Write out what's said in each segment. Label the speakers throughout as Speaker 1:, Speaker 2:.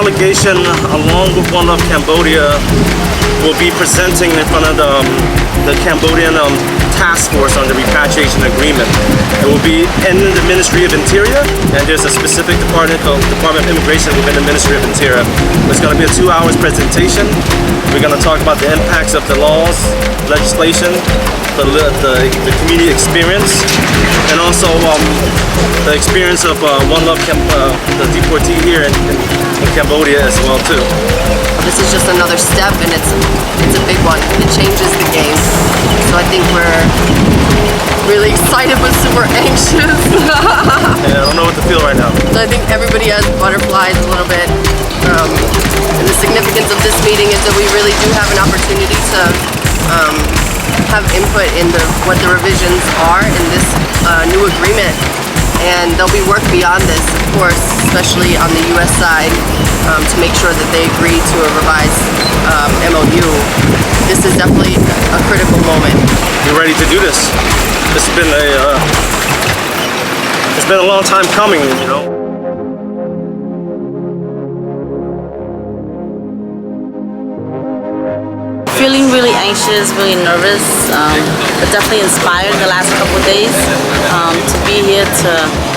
Speaker 1: delegation, along with One Love Cambodia, will be presenting in front of the Cambodian task force on the repatriation agreement. It will be in the Ministry of Interior, and there's a specific department called Department of Immigration within the Ministry of Interior. It's going to be a 2-hour presentation. We're going to talk about the impacts of the laws, legislation, the community experience, and also the experience of One Love the deportee here in Cambodia as well too.
Speaker 2: This is just another step, and it's a big one. It changes the game. So I think we're really excited but super anxious.
Speaker 1: Yeah, I don't know what to feel right now.
Speaker 2: So I think everybody has butterflies a little bit. And the significance of this meeting is that we really do have an opportunity to have input in what the revisions are in this new agreement. And there'll be work beyond this, of course, especially on the U.S. side, to make sure that they agree to a revised MOU. This is definitely a critical moment.
Speaker 1: You're ready to do this. It's been a long time coming, you know.
Speaker 3: Feeling really anxious, really nervous, but definitely inspired the last couple of days to be here to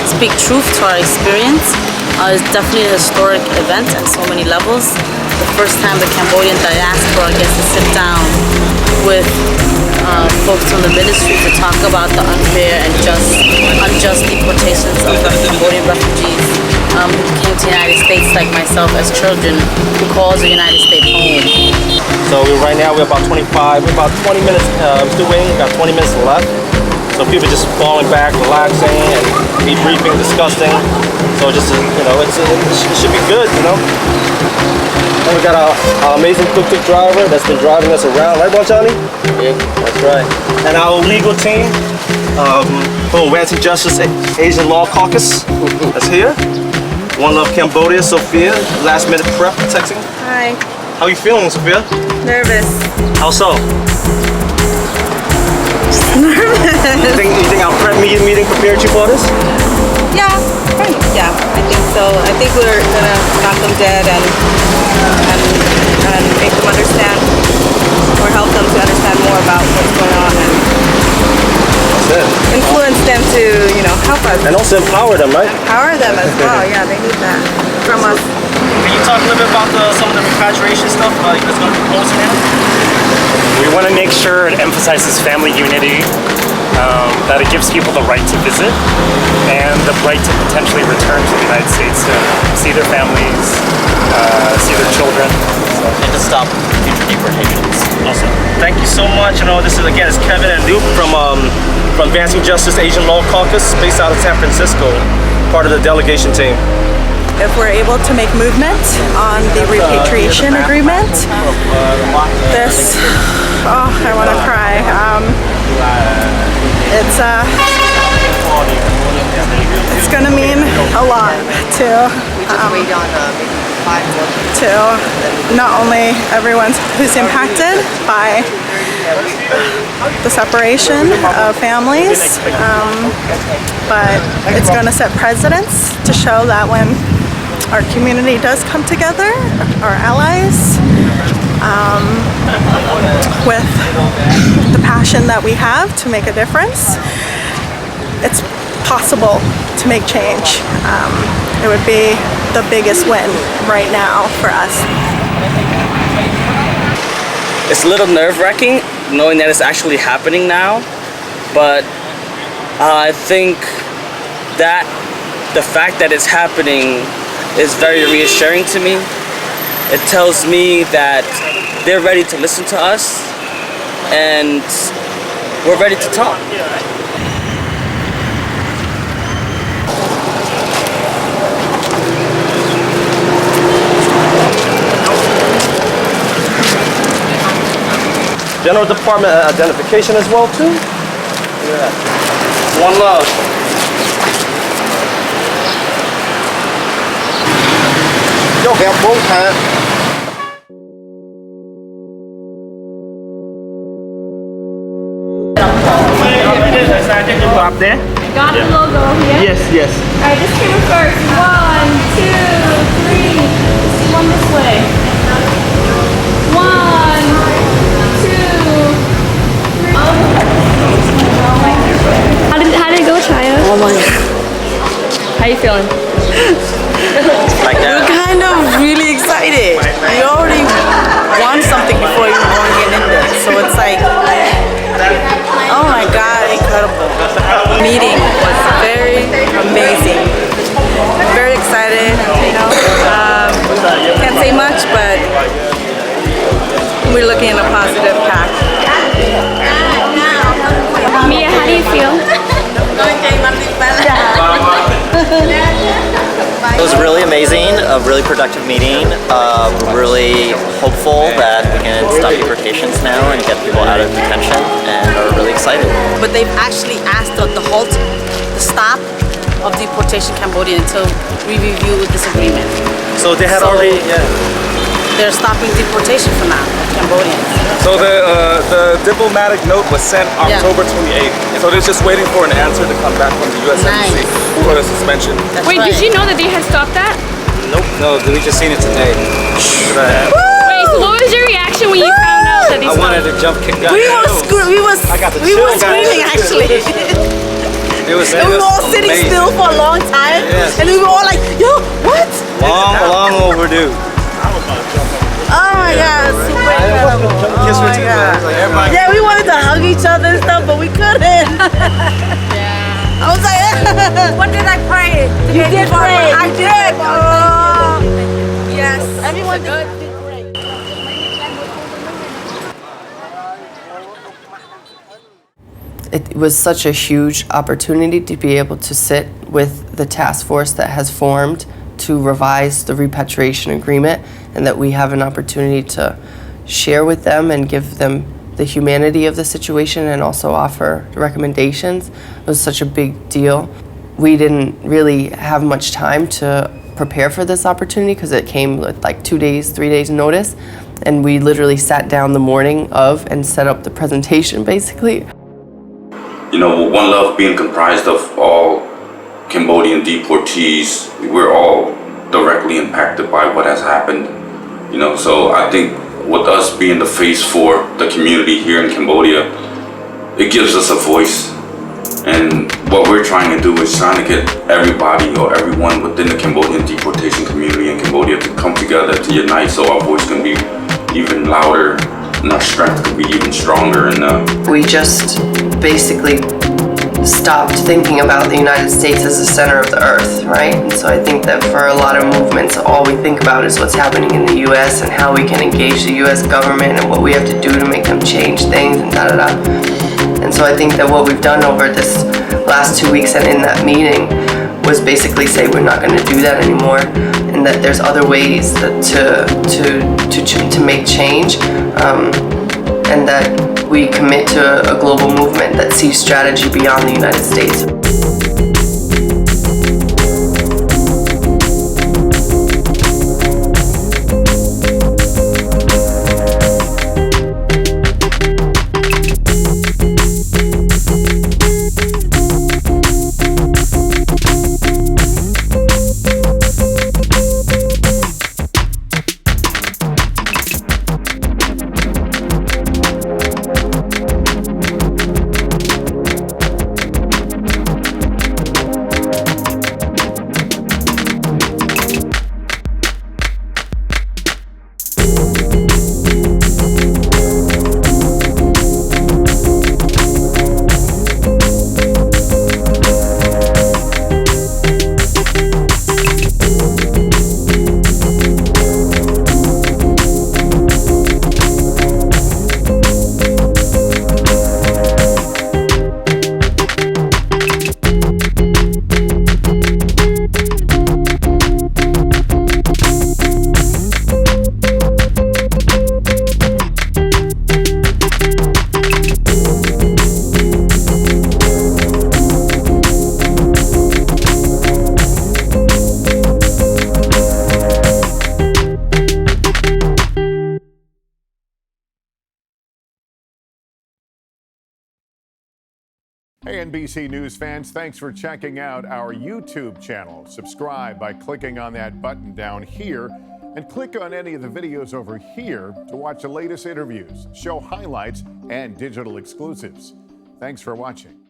Speaker 3: speak truth to our experience. It's definitely a historic event on so many levels. The first time the Cambodian diaspora gets to sit down with folks from the ministry to talk about the unfair and unjust deportations of the Cambodian refugees who came to the United States like myself as children, who calls the United States home.
Speaker 1: So right now we're about 20 minutes still waiting. We've got 20 minutes left. So people just falling back, relaxing, and debriefing, discussing. So just it should be good, you know. And we got our amazing tuk-tuk driver that's been driving us around, right, Johnny? Yeah, that's right. And our legal team, Advancing Justice Asian Law Caucus, that's here. One Love Cambodia, Sophia, last minute prep texting.
Speaker 4: Hi.
Speaker 1: How are you feeling, Sophia?
Speaker 4: Nervous.
Speaker 1: How so?
Speaker 4: Nervous.
Speaker 1: You think our prep meeting prepared you for this?
Speaker 4: Yeah, I think so. I think we're gonna knock them dead and make them understand, or help them to understand more about what's going on, and influence them to, help us.
Speaker 1: And also empower them, right?
Speaker 4: Empower them as well. Yeah, they need that from us.
Speaker 1: Can you talk a little bit about some of the repatriation stuff that's going to be proposed now?
Speaker 5: We want to make sure it emphasizes family unity, that it gives people the right to visit and the right to potentially return to the United States to see their families, see their children.
Speaker 6: And to stop future deportations.
Speaker 1: Awesome. Thank you so much. This is again, it's Kevin and Duke from Advancing Justice Asian Law Caucus, based out of San Francisco, part of the delegation team.
Speaker 4: If we're able to make movement on the repatriation agreement, this, I want to cry. It's going to mean a lot to not only everyone who's impacted by the separation of families, but it's going to set precedents to show that when our community does come together, our allies, with the passion that we have to make a difference, it's possible to make change. It would be the biggest win right now for us.
Speaker 7: It's a little nerve-wracking knowing that it's actually happening now, but I think that the fact that it's happening is very reassuring to me. It tells me that they're ready to listen to us and we're ready to talk.
Speaker 1: General Department identification as well too. Yeah. One Love. Yo, ghé 4 tháng. Up there?
Speaker 8: Got the logo here?
Speaker 1: Yes.
Speaker 8: Alright, just camera first. 1, 2, 3. way. 1, 2. How did it go, Chaya?
Speaker 3: Oh my God.
Speaker 8: How you feeling?
Speaker 6: Like
Speaker 3: We're
Speaker 6: that.
Speaker 3: kind of really excited. We already won something before even going in there. So it's like, oh my God, incredible. Meeting was very amazing. Very excited, you know. Can't say much, but we're looking in a positive path.
Speaker 8: Mia, how do you feel?
Speaker 6: It was really amazing, a really productive meeting. Really hopeful that we can stop deportations now and get people out of detention, and are really excited.
Speaker 3: But they've actually asked the halt, the stop of deportation Cambodia until we review this agreement.
Speaker 1: So they had
Speaker 3: So-
Speaker 1: already,
Speaker 3: They're stopping deportation for now of Cambodians.
Speaker 9: So the diplomatic note was sent
Speaker 3: Yeah.
Speaker 9: October 28th. So they're just waiting for an answer to come back from the U.S. Embassy
Speaker 3: Nice.
Speaker 9: for the suspension.
Speaker 3: That's
Speaker 8: Wait,
Speaker 3: right.
Speaker 8: did you know that they had stopped that?
Speaker 9: No, we just seen it today.
Speaker 8: Wait, so what was your reaction when you found out that they
Speaker 9: I
Speaker 8: stopped?
Speaker 9: wanted to jump, kick that.
Speaker 3: We were screaming actually.
Speaker 9: It was
Speaker 3: And we were all sitting
Speaker 9: amazing.
Speaker 3: still for a long time.
Speaker 9: Yes.
Speaker 3: And we were all like, yo, what?
Speaker 9: Long overdue.
Speaker 3: Oh my God, super incredible.
Speaker 9: Kiss
Speaker 3: Oh
Speaker 9: her
Speaker 3: my
Speaker 9: too,
Speaker 3: God.
Speaker 9: like everybody.
Speaker 3: Yeah, we wanted to hug each other and stuff, but we couldn't. I was like, what did I pray? You did pray. I did. Oh, yes. Everyone did great.
Speaker 2: It was such a huge opportunity to be able to sit with the task force that has formed to revise the repatriation agreement, and that we have an opportunity to share with them and give them the humanity of the situation and also offer recommendations. It was such a big deal. We didn't really have much time to prepare for this opportunity because it came with like 2 days, 3 days notice, and we literally sat down the morning of and set up the presentation basically.
Speaker 10: You know, One Love being comprised of all Cambodian deportees, we're all directly impacted by what has happened. You know, so I think with us being the face for the community here in Cambodia, it gives us a voice. And what we're trying to do is trying to get everybody or everyone within the Cambodian deportation community in Cambodia to come together, to unite, so our voice can be even louder and our strength can be even stronger. And
Speaker 2: We just basically stopped thinking about the United States as the center of the earth, right? And so I think that for a lot of movements, all we think about is what's happening in the US and how we can engage the US government and what we have to do to make them change things and da-da-da. And so I think that what we've done over this last 2 weeks and in that meeting was basically say we're not going to do that anymore, and that there's other ways that to make change, and that we commit to a global movement that sees strategy beyond the United States.
Speaker 11: Hey, NBC News fans, thanks for checking out our YouTube channel. Subscribe by clicking on that button down here. And click on any of the videos over here to watch the latest interviews, show highlights, and digital exclusives. Thanks for watching.